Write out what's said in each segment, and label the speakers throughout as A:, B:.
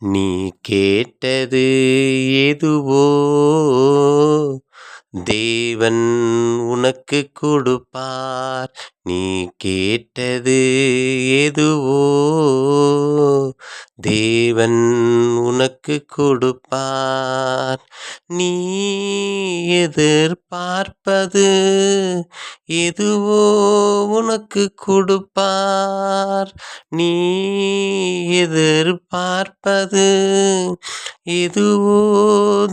A: நீ கேட்டது எதுவோ தேவன் உனக்குக் கொடுப்பார். நீ கேட்டது எதுவோ தேவன் உனக்குக் கொடுப்பார். நீ எதிர்பார்ப்பது எதுவோ உனக்குக் கொடுப்பார். நீ எதிர்பார்ப்பது எதுவோ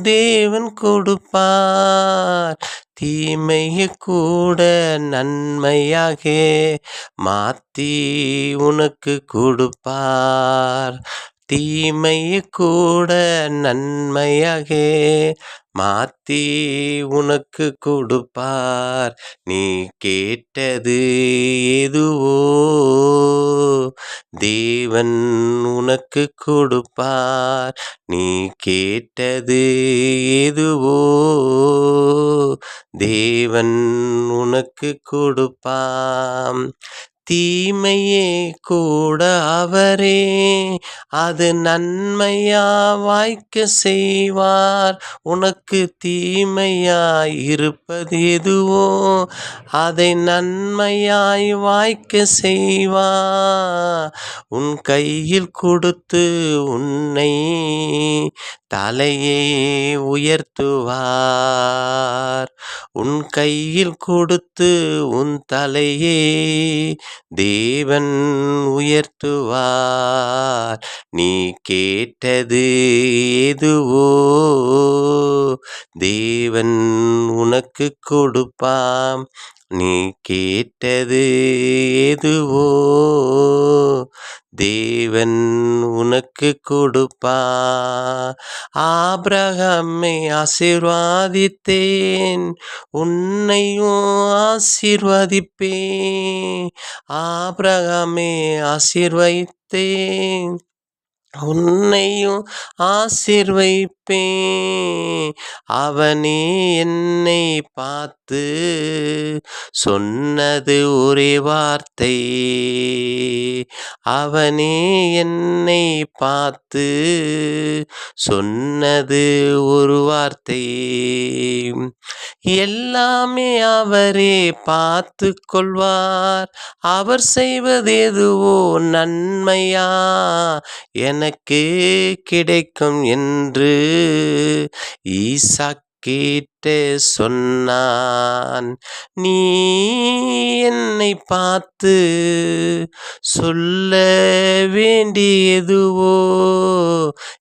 A: தேவன் கொடுப்பார். தீமையைக் கூட நன்மையாக மாற்றி உனக்குக் கொடுப்பார். தீமையைக் கூட நன்மையாக மாற்றி உனக்குக் கொடுப்பார். நீ கேட்டது எதுவோ தேவன் உனக்குக் கொடுப்பார். நீ கேட்டது எதுவோ தேவன் உனக்குக் கொடுப்பார். தீமையே கூட அவரே அது நன்மையா வாய்க்க செய்வார். உனக்கு தீமையாய் இருப்பது எதுவோ அதை நன்மையாய் வாய்க்க செய்வார். உன் கையில் கொடுத்து உன்னை தலையை உயர்த்துவார். உன் கையில் கொடுத்து உன் தலையை தேவன் உயர்த்துவார். நீ கேட்டது எதுவோ தேவன் உனக்குக் கொடுப்பார். நீ கேட்டது எதுவோ தேவன் உனக்குக் கொடுப்பார். ஆபிரகாமை ஆசீர்வதித்தேன், உன்னையும் ஆசீர்வதிப்பேன். ஆபிரகாமை ஆசீர்வதித்தேன், உன்னையும் ஆசீர்வதிப்பேன். அவனே என்னை பார்த்து சொன்னது ஒரே வார்த்தை. அவனே என்னை பார்த்து சொன்னது ஒரு வார்த்தை. எல்லாமே அவரே பார்த்து கொள்வார். அவர் செய்வது எதுவோ நன்மையா எனக்கு கிடைக்கும் என்று ஈசாக் கேட்டு சொன்னான். நீ என்னை பார்த்து சொல்ல வேண்டியதுவோ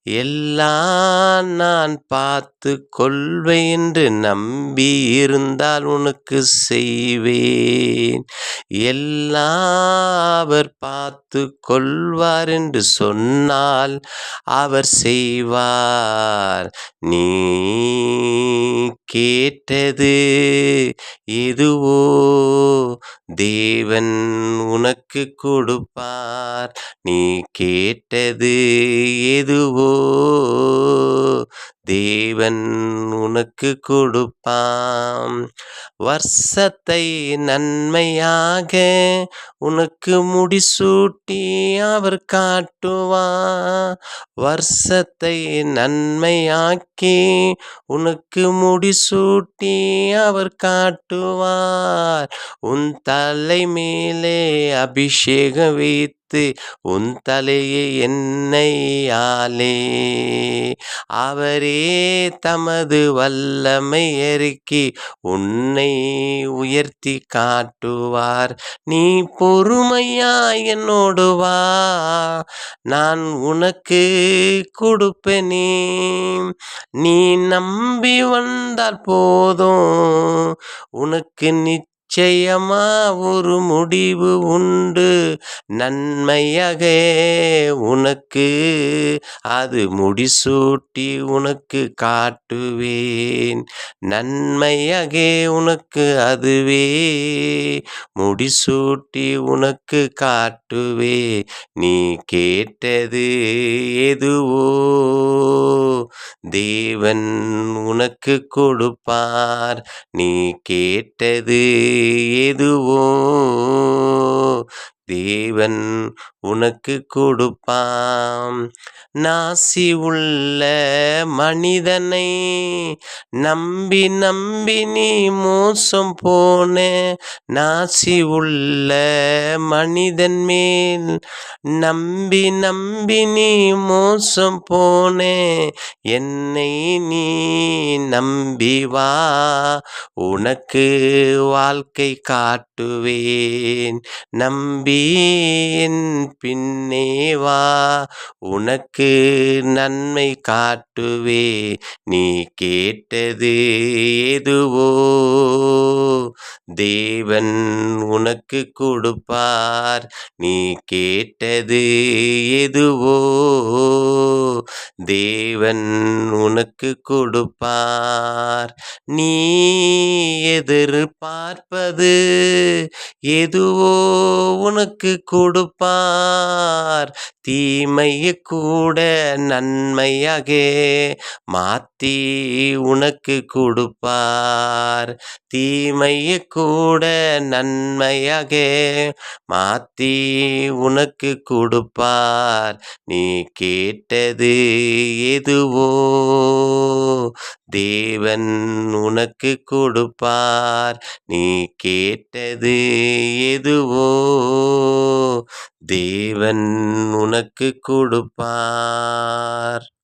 A: எல்லாம் நான் பார்த்து கொள்வேன் என்று நம்பி இருந்தால் உனக்கு செய்வேன். எல்லாம் அவர் பார்த்து கொள்வார் என்று சொன்னால் அவர் செய்வார். நீ கேட்டது எதுவோ தேவன் உனக்குக் கொடுப்பார். நீ கேட்டது எதுவோ தேவன் உனக்குக் கொடுப்பார். வருஷத்தை நன்மையாக உனக்கு முடிசூட்டி அவர் காட்டுவார். வருஷத்தை நன்மையாக்கி உனக்கு முடிசூட்டி அவர் காட்டுவார். உன் தலை மேலே அபிஷேகம் வைத்து உன் தலையை எண்ணெயாலே அவரே தமது வல்லமை இறக்கி உன்னை உயர்த்தி காட்டுவார். நீ பொறுமையாய் என்னோடு வா, நான் உனக்கு கொடுப்பேனே. நீ நம்பி வந்தால் போதும், உனக்கு நிச்சயமா ஒரு முடிவு உண்டு. நன்மையாக உனக்கு அது முடிசூட்டி உனக்கு காட்டுவேன். நன்மையாக உனக்கு அதுவே முடிசூட்டி உனக்கு காட்டுவேன். நீ கேட்டது எதுவோ தேவன் உனக்குக் கொடுப்பார். நீ கேட்டது எதுவோ தேவன் உனக்குக் கொடுப்பான். நாசி உள்ள மனிதனை நம்பி நம்பி நீ மோசம் போன. நாசி உள்ள மனிதன் மேல் நம்பி நம்பி நீ மோசம் போன. என்னை நீ நம்பி வா, உனக்கு வாழ்க்கை காட்டுவேன். நம்பி என் பின்னே வா, உனக்கு நன்மை காட்டுவே. நீ கேட்டது எதுவோ தேவன் உனக்குக் கொடுப்பார். நீ கேட்டது எதுவோ தேவன் உனக்குக் கொடுப்பார். நீ எதிர்பார்ப்பது எதுவோ உனக்குக் கொடுப்பார். தீமையைக் கூட நன்மையாக மாற்றி உனக்குக் கொடுப்பார். தீமையைக் கூட நன்மையாக மாற்றி உனக்குக் கொடுப்பார். நீ கேட்டது எதுவோ தேவன் உனக்குக் கொடுப்பார். நீ கேட்டது எதுவோ தேவன் உனக்குக் கொடுப்பார்.